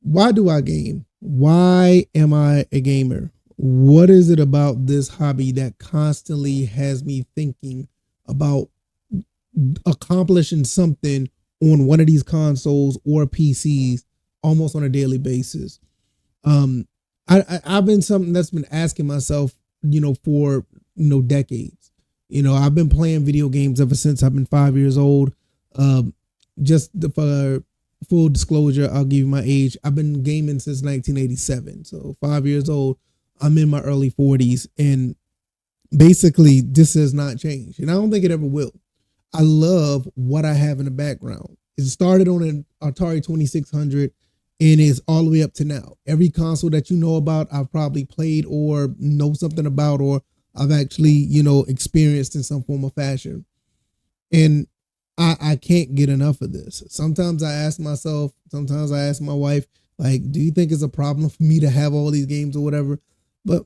Why do I game? Why am I a gamer? What is it about this hobby that constantly has me thinking about accomplishing something on one of these consoles or PCs almost on a daily basis? Um, I've been something that's been asking myself, for decades. I've been playing video games ever since I've been 5 years old. Um, for full disclosure, I'll give you my age. I've been gaming since 1987, so 5 years old. I'm in my early 40s, and basically, this has not changed, and I don't think it ever will. I love what I have in the background. It started on an Atari 2600 and is all the way up to now. Every console that you know about, I've probably played or know something about, or I've actually, experienced in some form of fashion. And I can't get enough of this. Sometimes I ask myself, sometimes I ask my wife, like, do you think it's a problem for me to have all these games or whatever? But,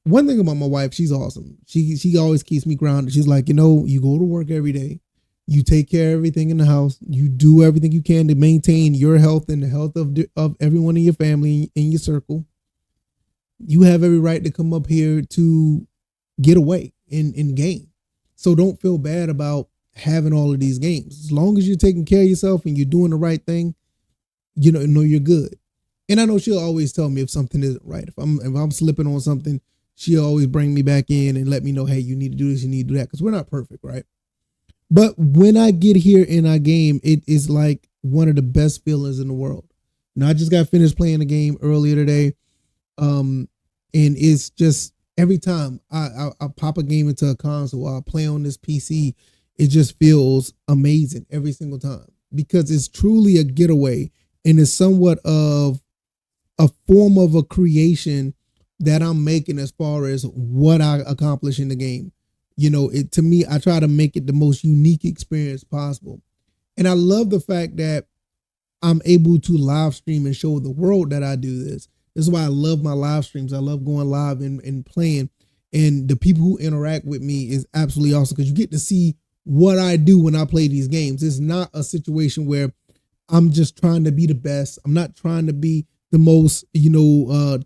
one thing about my wife, she's awesome. She always keeps me grounded. She's like, you go to work every day, you take care of everything in the house, you do everything you can to maintain your health and the health of everyone in your family in your circle. You have every right to come up here to get away and game. So don't feel bad about having all of these games. As long as you're taking care of yourself and you're doing the right thing, know you're good. And I know she'll always tell me if something isn't right. If I'm slipping on something, she'll always bring me back in and let me know, hey, you need to do this, you need to do that, because we're not perfect, right? But when I get here in our game, it is like one of the best feelings in the world. Now I just got finished playing the game earlier today, and it's just every time I pop a game into a console or I play on this PC, it just feels amazing every single time because it's truly a getaway and it's somewhat of a form of a creation that I'm making as far as what I accomplish in the game. It to me, I try to make it the most unique experience possible. And I love the fact that I'm able to live stream and show the world that I do this. This is why I love my live streams. I love going live and playing. And the people who interact with me is absolutely awesome because you get to see what I do when I play these games. It's not a situation where I'm just trying to be the best. I'm not trying to be the most,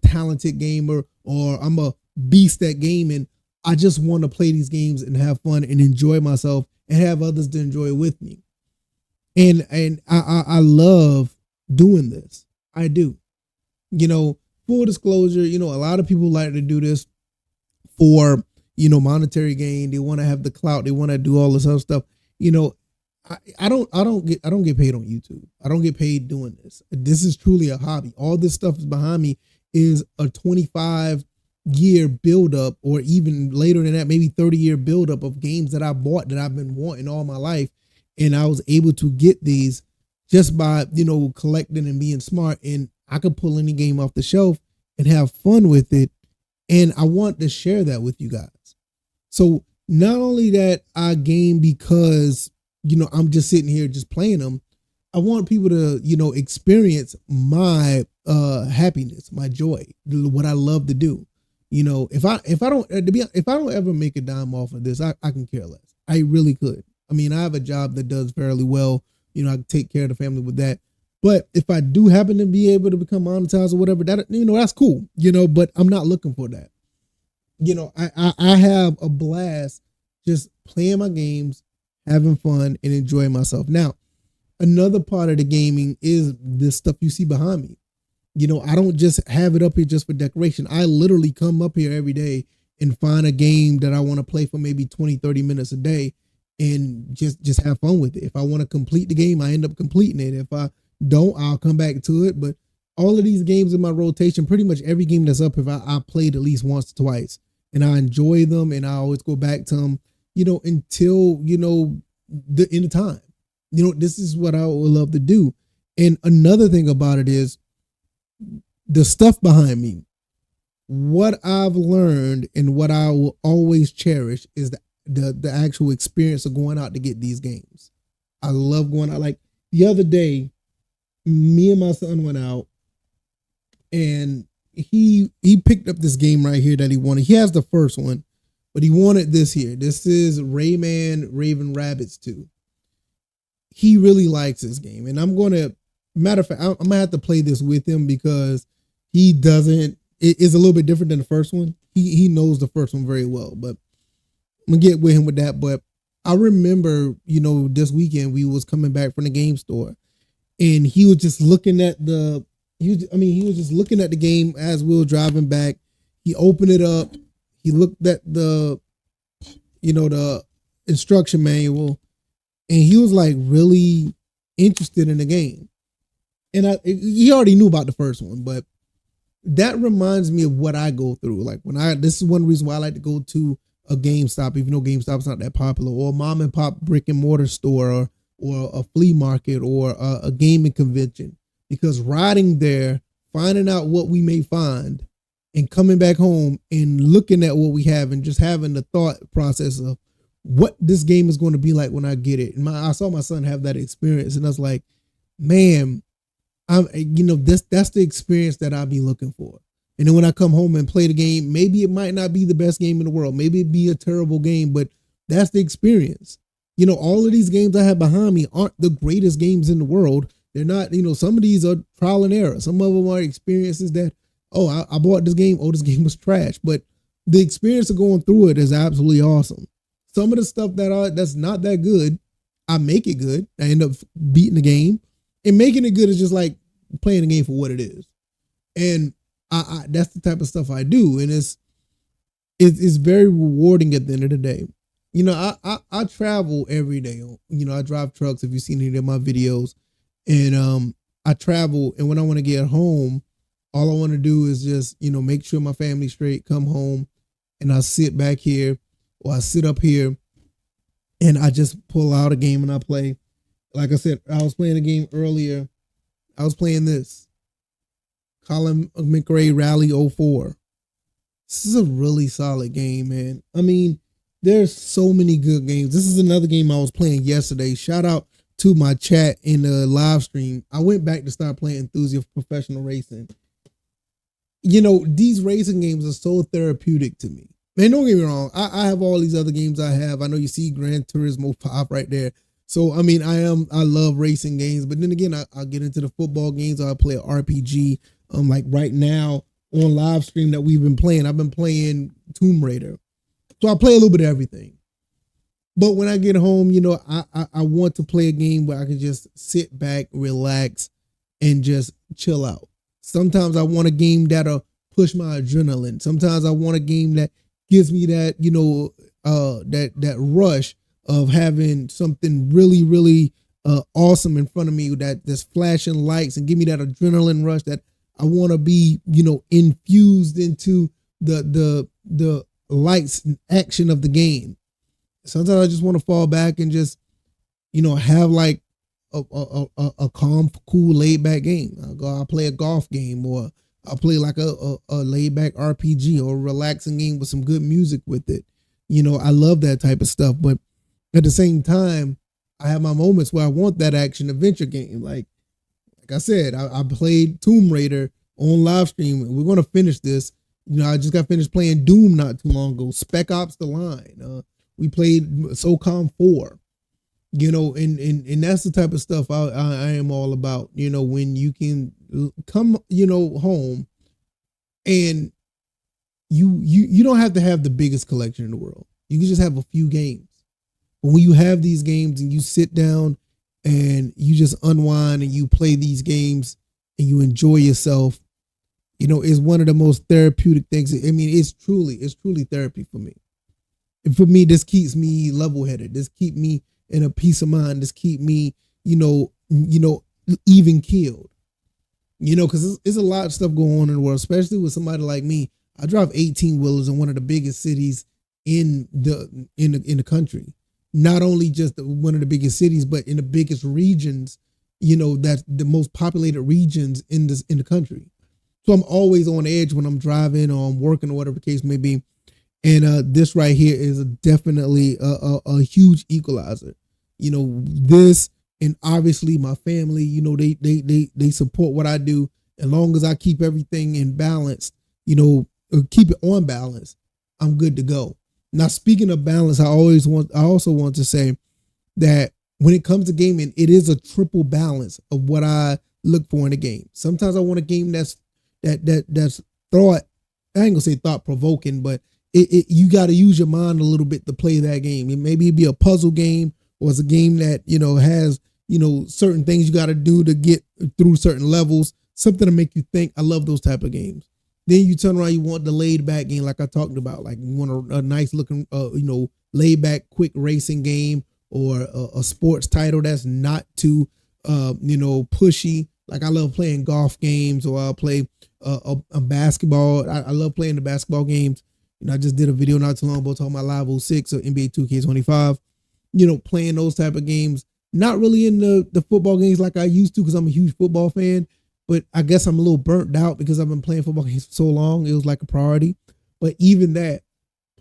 talented gamer, or I'm a beast at gaming. I just want to play these games and have fun and enjoy myself and have others to enjoy it with me. And I love doing this. I do. Full disclosure, a lot of people like to do this for, monetary gain. They want to have the clout. They want to do all this other stuff. I don't get paid on YouTube. I don't get paid doing this. This is truly a hobby. All this stuff is behind me is a 25-year buildup, or even later than that, maybe 30-year buildup of games that I bought that I've been wanting all my life. And I was able to get these just by, collecting and being smart. And I could pull any game off the shelf and have fun with it. And I want to share that with you guys. So not only that I game because, I'm just sitting here just playing them, I want people to, experience my happiness, my joy, what I love to do. If I don't ever make a dime off of this, I can care less. I really could. I mean, I have a job that does fairly well. I take care of the family with that. But if I do happen to be able to become monetized or whatever, that that's cool. But I'm not looking for that. I have a blast just playing my games, having fun, and enjoying myself. Now, another part of the gaming is this stuff you see behind me. I don't just have it up here just for decoration. I literally come up here every day and find a game that I want to play for maybe 20, 30 minutes a day and just have fun with it. If I want to complete the game, I end up completing it. If I don't, I'll come back to it. But all of these games in my rotation, pretty much every game that's up, if I played at least once or twice, and I enjoy them, and I always go back to them, until, the end of time. This is what I would love to do. And another thing about it is the stuff behind me. What I've learned and what I will always cherish is the actual experience of going out to get these games. I love going out. Like the other day, me and my son went out, and he picked up this game right here that he wanted. He has the first one, but he wanted this here. This is Rayman Raving Rabbids 2. He really likes this game, and I'm going to Matter of fact, I'm gonna have to play this with him because he doesn't. It is a little bit different than the first one. He knows the first one very well, but I'm gonna get with him with that. But I remember, this weekend we was coming back from the game store, and he was just looking at the. He was just looking at the game as we were driving back. He opened it up. He looked at the instruction manual, and he was like really interested in the game. And he already knew about the first one, but that reminds me of what I go through. Like this is one reason why I like to go to a GameStop, even though GameStop's not that popular, or a mom and pop brick and mortar store, or a flea market, or a gaming convention. Because riding there, finding out what we may find, and coming back home and looking at what we have, and just having the thought process of what this game is going to be like when I get it. And I saw my son have that experience, and I was like, man, that's the experience that I'll be looking for. And then when I come home and play the game, maybe it might not be the best game in the world. Maybe it'd be a terrible game, but that's the experience. All of these games I have behind me aren't the greatest games in the world. They're not, some of these are trial and error. Some of them are experiences that, I bought this game. Oh, this game was trash. But the experience of going through it is absolutely awesome. Some of the stuff that's not that good, I make it good. I end up beating the game. And making it good is just like playing the game for what it is. And I that's the type of stuff I do. And it's very rewarding at the end of the day. I travel every day. I drive trucks, if you've seen any of my videos. And I travel, and when I want to get home, all I want to do is just, make sure my family's straight, come home, and I sit back here, or I sit up here, and I just pull out a game and I play. Like I said, I was playing a game earlier. I was playing this Colin McRae Rally 04. This is a really solid game, man. There's so many good games. This is another game I was playing yesterday. Shout out to my chat in the live stream. I went back to start playing Enthusiast Professional Racing. These racing games are so therapeutic to me. Man, don't get me wrong. I have all these other games I have. I know you see Gran Turismo 5 right there. So, I love racing games, but then again, I'll get into the football games. I'll play an RPG. Like right now on live stream that we've been playing, I've been playing Tomb Raider. So I play a little bit of everything. But when I get home, I want to play a game where I can just sit back, relax, and just chill out. Sometimes I want a game that'll push my adrenaline. Sometimes I want a game that gives me that, that rush of having something really, really awesome in front of me that's flashing lights and give me that adrenaline rush that I want to be, infused into the lights and action of the game. Sometimes I just want to fall back and just, have like a calm, cool, laid back game. I'll play a golf game, or I'll play like a laid back RPG, or a relaxing game with some good music with it. I love that type of stuff. But at the same time, I have my moments where I want that action adventure game. Like I said, I played Tomb Raider on live stream. We're going to finish this. I just got finished playing Doom not too long ago. Spec Ops: The Line. We played SOCOM 4. And that's the type of stuff I am all about. When you can come, home, and you don't have to have the biggest collection in the world. You can just have a few games. But when you have these games and you sit down and you just unwind and you play these games and you enjoy yourself, it's one of the most therapeutic things. It's truly therapy for me. And for me, this keeps me level-headed. This keeps me in a peace of mind. This keeps me, even keeled. Because there's a lot of stuff going on in the world, especially with somebody like me. I drive 18-wheelers in one of the biggest cities in the country. Not only just one of the biggest cities, but in the biggest regions, that's the most populated regions in the country. So I'm always on edge when I'm driving or I'm working or whatever the case may be. And this right here is definitely a huge equalizer. This, and obviously my family, they support what I do. As long as I keep everything in balance, keep it on balance, I'm good to go. Now, speaking of balance, I also want to say that when it comes to gaming, it is a triple balance of what I look for in a game. Sometimes I want a game that's thought. I ain't gonna say thought provoking, but you got to use your mind a little bit to play that game. And maybe it'd be a puzzle game, or it's a game that has certain things you got to do to get through certain levels. Something to make you think. I love those type of games. Then you turn around, you want the laid back game, like I talked about. Like you want a nice looking, laid back, quick racing game, or a sports title that's not too, pushy. Like I love playing golf games, or I'll play a basketball. I love playing the basketball games. I just did a video not too long ago talking about Live 06 or NBA 2K25. Playing those type of games. Not really in the football games like I used to, because I'm a huge football fan. But I guess I'm a little burnt out because I've been playing football games for so long. It was like a priority. But even that,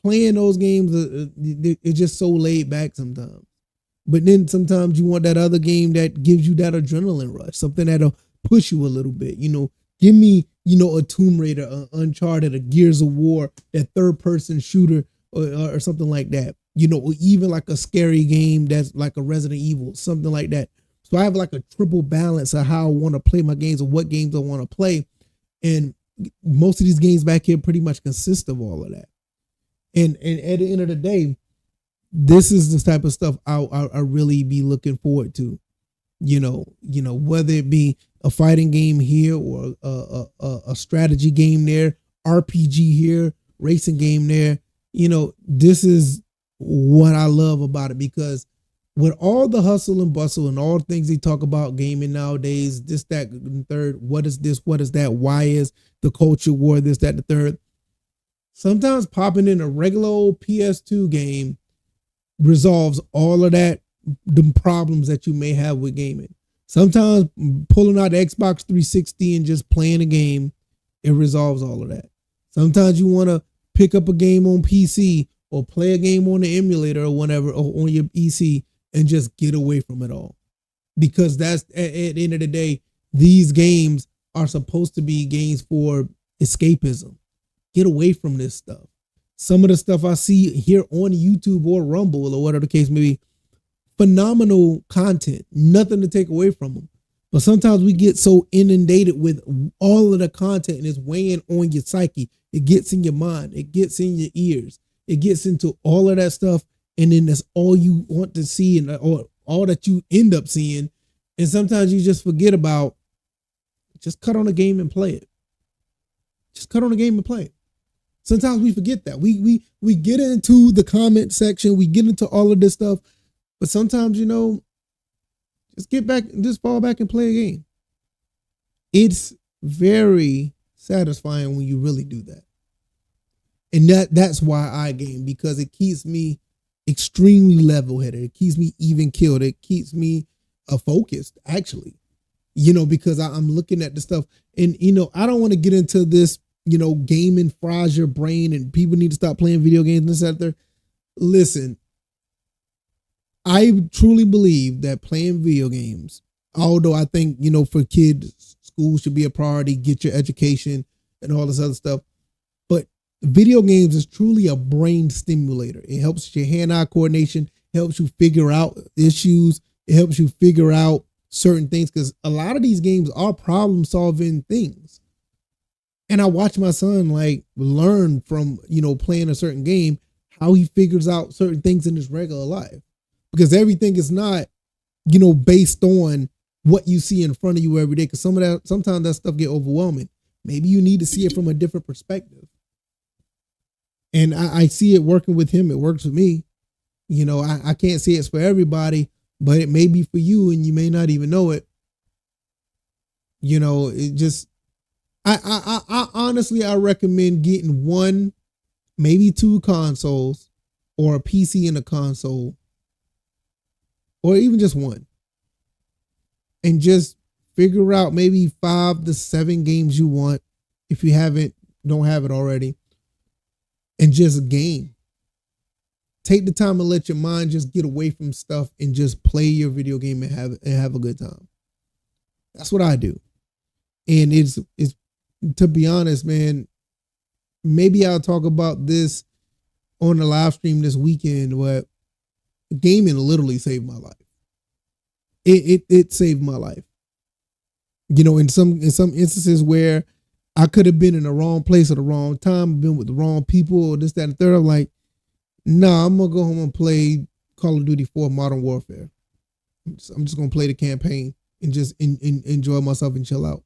playing those games, it's just so laid back sometimes. But then sometimes you want that other game that gives you that adrenaline rush, something that'll push you a little bit. Give me, a Tomb Raider, a Uncharted, a Gears of War, that third person shooter, or something like that. Or even like a scary game that's like a Resident Evil, something like that. So I have like a triple balance of how I want to play my games, or what games I want to play. And most of these games back here pretty much consist of all of that. And at the end of the day, this is the type of stuff I really be looking forward to. Whether it be a fighting game here, or a strategy game there, RPG here, racing game there. This is what I love about it, because with all the hustle and bustle and all the things they talk about gaming nowadays, this, that, and third, what is this, what is that, why is the culture war, this, that, and the third. Sometimes popping in a regular old PS2 game resolves all of that, the problems that you may have with gaming. Sometimes pulling out the Xbox 360 and just playing a game, it resolves all of that. Sometimes you want to pick up a game on PC, or play a game on the emulator or whatever, or on your PC, and just get away from it all. Because that's, at the end of the day, these games are supposed to be games for escapism. Get away from this stuff. Some of the stuff I see here on YouTube or Rumble or whatever the case may be, phenomenal content, nothing to take away from them. But sometimes we get so inundated with all of the content, and it's weighing on your psyche. It gets in your mind. It gets in your ears. It gets into all of that stuff. And then that's all you want to see, and or all that you end up seeing. And sometimes you just forget about, just cut on a game and play it. Just cut on a game and play it. Sometimes we forget that. We get into the comment section, we get into all of this stuff, but sometimes, just get back and just fall back and play a game. It's very satisfying when you really do that. And that's why I game, because it keeps me extremely level-headed. It keeps me even keeled. It keeps me focused, actually, because I'm looking at the stuff, and, I don't want to get into this, gaming fries your brain and people need to stop playing video games and this out there. Listen, I truly believe that playing video games, although I think, for kids, school should be a priority, get your education and all this other stuff. But video games is truly a brain stimulator. It helps your hand-eye coordination, helps you figure out issues. It helps you figure out certain things, because a lot of these games are problem-solving things. And I watch my son learn from, playing a certain game, how he figures out certain things in his regular life. Because everything is not, based on what you see in front of you every day. Because sometimes that stuff get overwhelming. Maybe you need to see it from a different perspective. And I see it working with him. It works with me. I can't say it's for everybody, but it may be for you, and you may not even know it. It just, I honestly, I recommend getting one, maybe two consoles, or a PC and a console, or even just one, and just figure out maybe 5 to 7 games you want, if you don't have it already, and just game. Take the time and let your mind just get away from stuff and just play your video game and have a good time. That's what I do. And it's to be honest, man, maybe I'll talk about this on the live stream this weekend, but gaming literally saved my life. It saved my life. You know, in some instances where I could have been in the wrong place at the wrong time, been with the wrong people, or this, that, and the third. I'm like, nah, I'm gonna go home and play Call of Duty 4 Modern Warfare. I'm just gonna play the campaign and just enjoy myself and chill out.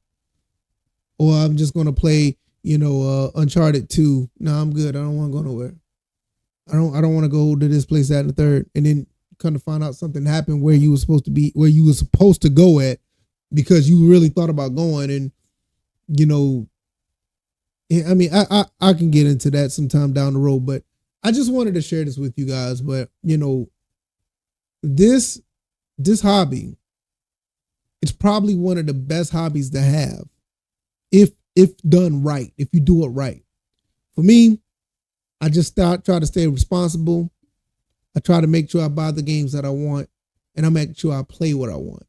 Or I'm just gonna play, Uncharted 2. No, I'm good. I don't want to go nowhere. I don't want to go to this place, that, and the third, and then kind of find out something happened where you were supposed to be, where you were supposed to go at, because you really thought about going. And you know, I mean, I can get into that sometime down the road, but I just wanted to share this with you guys. But this hobby, it's probably one of the best hobbies to have if done right, if you do it right. For me, I just try to stay responsible. I try to make sure I buy the games that I want, and I make sure I play what I want.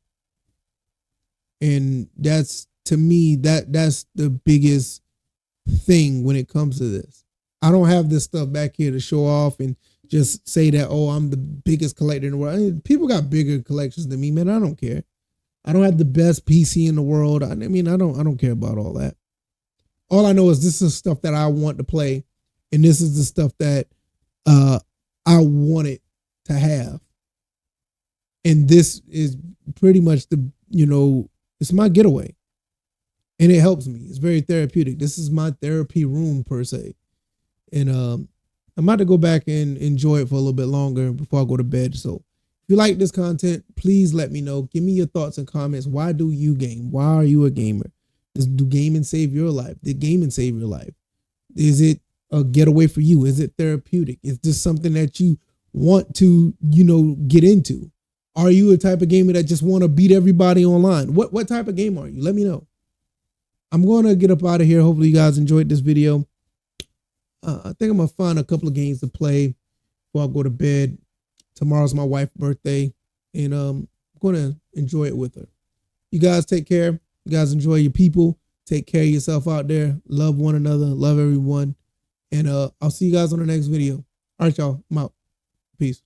And that's, to me, that's the biggest thing when it comes to this. I don't have this stuff back here to show off and just say that, oh, I'm the biggest collector in the world. I mean, people got bigger collections than me, man. I don't care. I don't have the best PC in the world. I mean, I don't care about all that. All I know is this is stuff that I want to play, and this is the stuff that I wanted to have. And this is pretty much it's my getaway. And it helps me. It's very therapeutic. This is my therapy room, per se. And I'm about to go back and enjoy it for a little bit longer before I go to bed. So if you like this content, please let me know. Give me your thoughts and comments. Why do you game? Why are you a gamer? Do gaming save your life? Did gaming save your life? Is it a getaway for you? Is it therapeutic? Is this something that you want to, get into? Are you a type of gamer that just want to beat everybody online? What type of game are you? Let me know. I'm going to get up out of here. Hopefully you guys enjoyed this video. I think I'm going to find a couple of games to play before I go to bed. Tomorrow's my wife's birthday, and I'm going to enjoy it with her. You guys take care. You guys enjoy your people. Take care of yourself out there. Love one another. Love everyone. And I'll see you guys on the next video. All right, y'all. I'm out. Peace.